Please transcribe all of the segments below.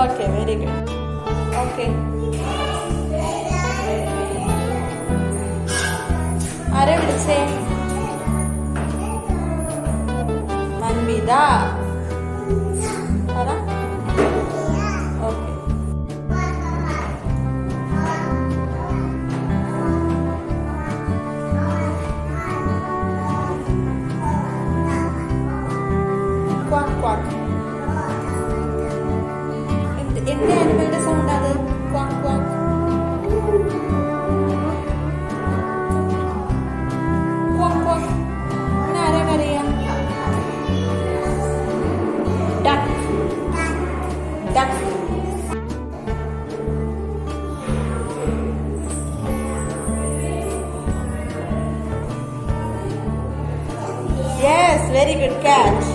Okay, very good. Okay. ആരെ വിളിച്ചേ? മൻവിത. പറ. ഓക്കെ. Quack quack. എന്ത് ആനിമലിന്റെ സൗണ്ട് അത്? Quack quack. Quack quack. പിന്നെ ആരാ കരയാ? Duck. Duck. Yes, very good catch.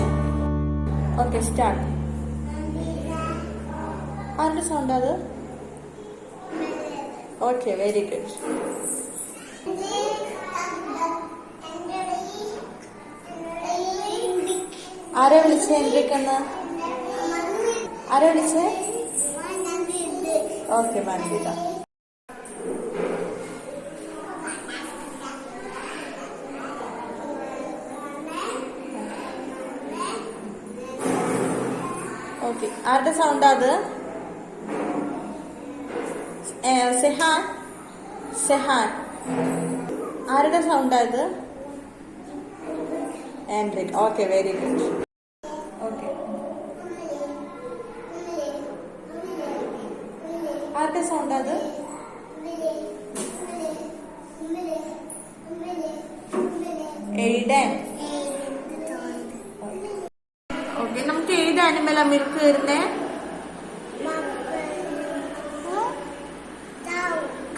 Okay, start. ആരുടെ സൗണ്ട് അത്? Okay, very good. ആരാ വിളിച്ചേ എന്തൊക്കെയെന്ന്? ആരാ വിളിച്ചേ? ഓക്കെ, മൻവിത. ഓക്കെ, ആരുടെ സൗണ്ട് അത്? സെഹാൻ. സെഹാൻ. ആരുടെ സൗണ്ട് അത്? Andric. Okay, very good. Okay, ആരുടെ സൗണ്ട് അത്? എയ്ഡൻ. ഓക്കെ, നമുക്ക് ഏത് ആനിമലാ മിൽക്ക് വരുന്നേ?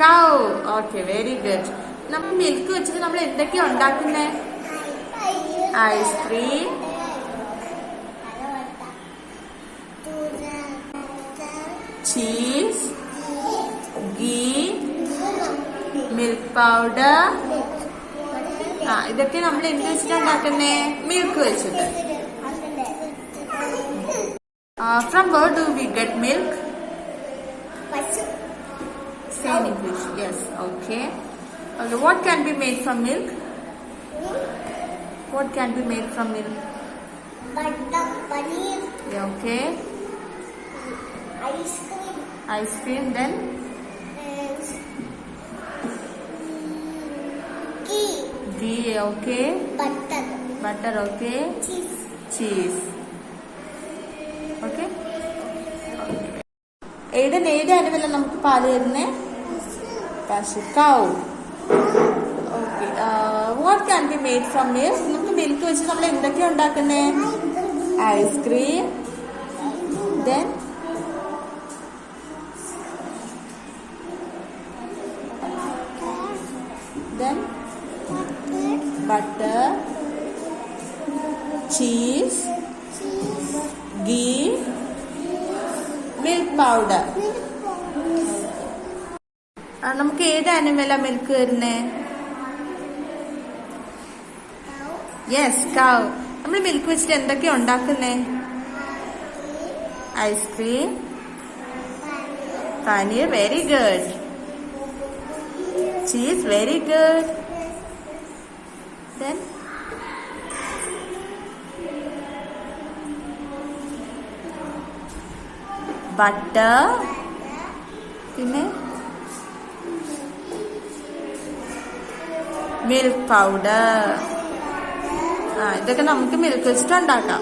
കൗ. Okay, very good. നമ്മൾ മിൽക്ക് വെച്ചിട്ട് നമ്മൾ എന്തൊക്കെയാ ഉണ്ടാക്കുന്നേ? Ice cream, cheese, ghee, milk powder. ഇതൊക്കെ നമ്മൾ എന്ത് വെച്ചിട്ട് ഉണ്ടാക്കുന്നേ? മിൽക്ക് വെച്ചിട്ട്. From where do we get milk? Say in English. Yes. Okay. Okay. What can be made from milk? What can be made from milk? Butter, paneer. Yeah, okay. Ice cream. Ice cream. Then Ghee. ghee. Okay. Butter. Butter. Okay. Cheese. Cheese. Okay. ഏത് ആനിമല നമുക്ക് പാല് തരുന്നേ? പശു. Cow. Okay. What can be made from milk? നമുക്ക് milk വെച്ച് നമ്മൾ എന്തൊക്കെയാ ഉണ്ടാക്കുന്നേ? Ice cream. Then butter, cheese, ghee, milk powder. നമുക്ക് ഏത് ആനിമല മിൽക്ക് വരുന്നേ? യെസ്, കൗ. നമ്മൾ മിൽക്ക് വെച്ചിട്ട് എന്തൊക്കെയാ ഉണ്ടാക്കുന്നേ? Ice cream, paneer. Very good. Cheese. Very good. Then butter. പിന്നെ മിൽക്ക് പൗഡർ. ഇതൊക്കെ നമുക്ക് മിൽക്ക് വെച്ചിട്ട് ഉണ്ടാക്കാം.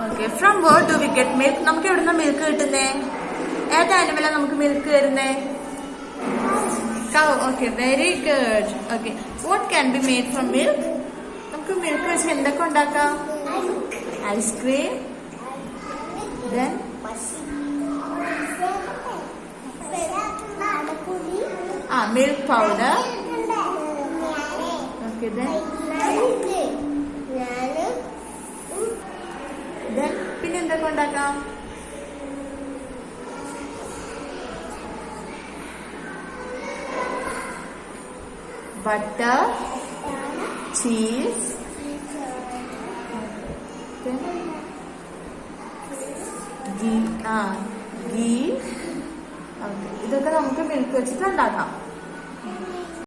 Okay. From where do we get milk? നമുക്ക് എവിടുന്ന മിൽക്ക് കിട്ടുന്നേ? ഏത് ആനിമല നമുക്ക് മിൽക്ക് വരുന്നേ? Cow. Okay, very good. Okay. What can be made from milk? നമുക്ക് മിൽക്ക് വെച്ച് എന്തൊക്കെ ഉണ്ടാക്കാം? Ice cream. Then milk powder. Okay. Then പിന്നെ എന്തൊക്കെ ഉണ്ടാക്കാം? butter, cheese, ഗീ ആ ഗീ. ഇതൊക്കെ നമുക്ക് മിൽക്ക് വെച്ചിട്ട് ഉണ്ടാക്കാം.